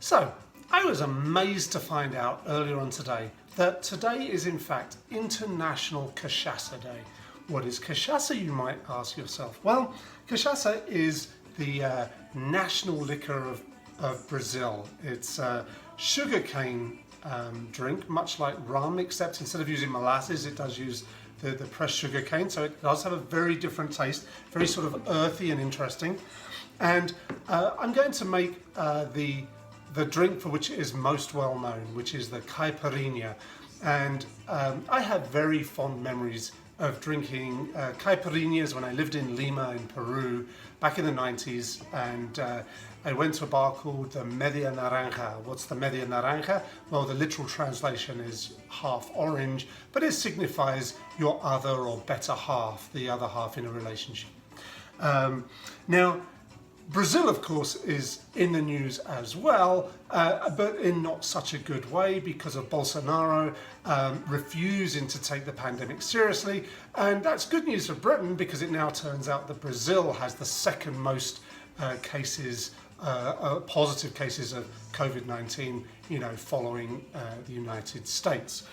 So, I was amazed to find out earlier on today that today is in fact International Cachaça Day. What is cachaça, you might ask yourself? Well, cachaça is the national liquor of Brazil. It's a sugarcane drink, much like rum, except instead of using molasses, it does use the pressed sugar cane, so it does have a very different taste, very sort of earthy and interesting. And I'm going to make the drink for which it is most well known, which is the Caipirinha. And I have very fond memories of drinking caipirinhas when I lived in Lima in Peru back in the 90s, and I went to a bar called the Media Naranja. What's the Media Naranja? Well, the literal translation is half orange, but it signifies your other or better half, the other half in a relationship. Now, Brazil, of course, is in the news as well, but in not such a good way because of Bolsonaro refusing to take the pandemic seriously. And that's good news for Britain because it now turns out that Brazil has the second most cases, positive cases of COVID-19, following the United States.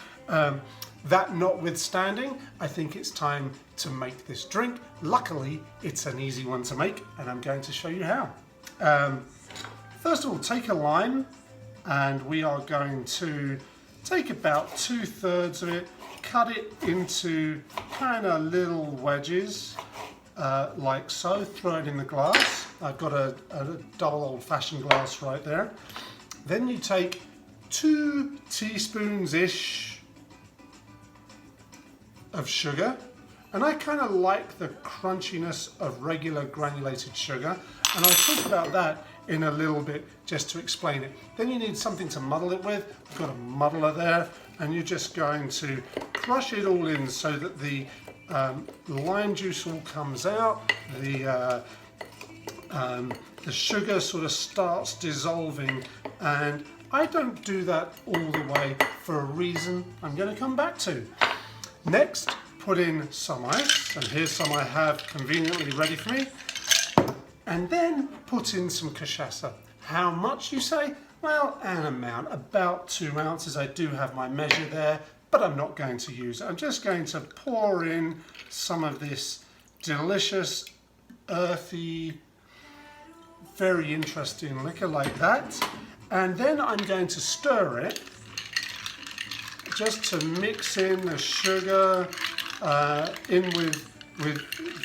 That notwithstanding, I think it's time to make this drink. Luckily, it's an easy one to make, and I'm going to show you how. First of all, take a lime, and we are going to take about 2/3 of it, cut it into kind of little wedges, like so. Throw it in the glass. I've got a double old-fashioned glass right there. Then you take 2 teaspoons-ish of sugar, and I kind of like the crunchiness of regular granulated sugar, and I'll talk about that in a little bit just to explain it. Then you need something to muddle it with. I've got a muddler there, and you're just going to crush it all in so that the lime juice all comes out, the sugar sort of starts dissolving, and I don't do that all the way for a reason I'm going to come back to. Next, put in some ice, and here's some I have conveniently ready for me. And then put in some cachaça. How much, you say? Well, an amount, about 2 ounces. I do have my measure there, but I'm not going to use it. I'm just going to pour in some of this delicious, earthy, very interesting liquor like that. And then I'm going to stir it just to mix in the sugar in with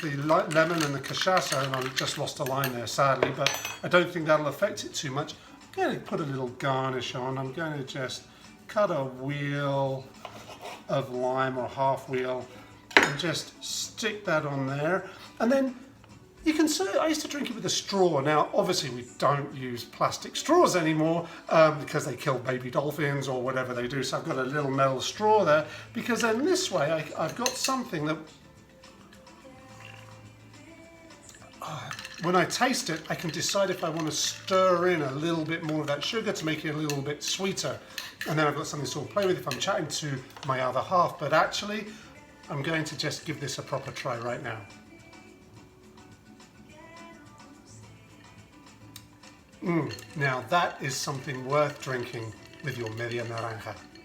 the lemon and the cachaça, and I've just lost a line there sadly, but I don't think that'll affect it too much. I'm going to put a little garnish on. I'm going to just cut a wheel of lime or half wheel and just stick that on there. And then you can see, I used to drink it with a straw. Now, obviously we don't use plastic straws anymore because they kill baby dolphins or whatever they do. So I've got a little metal straw there, because then this way I've got something that when I taste it, I can decide if I want to stir in a little bit more of that sugar to make it a little bit sweeter. And then I've got something to sort of play with if I'm chatting to my other half. But actually, I'm going to just give this a proper try right now. Now that is something worth drinking with your Media Naranja.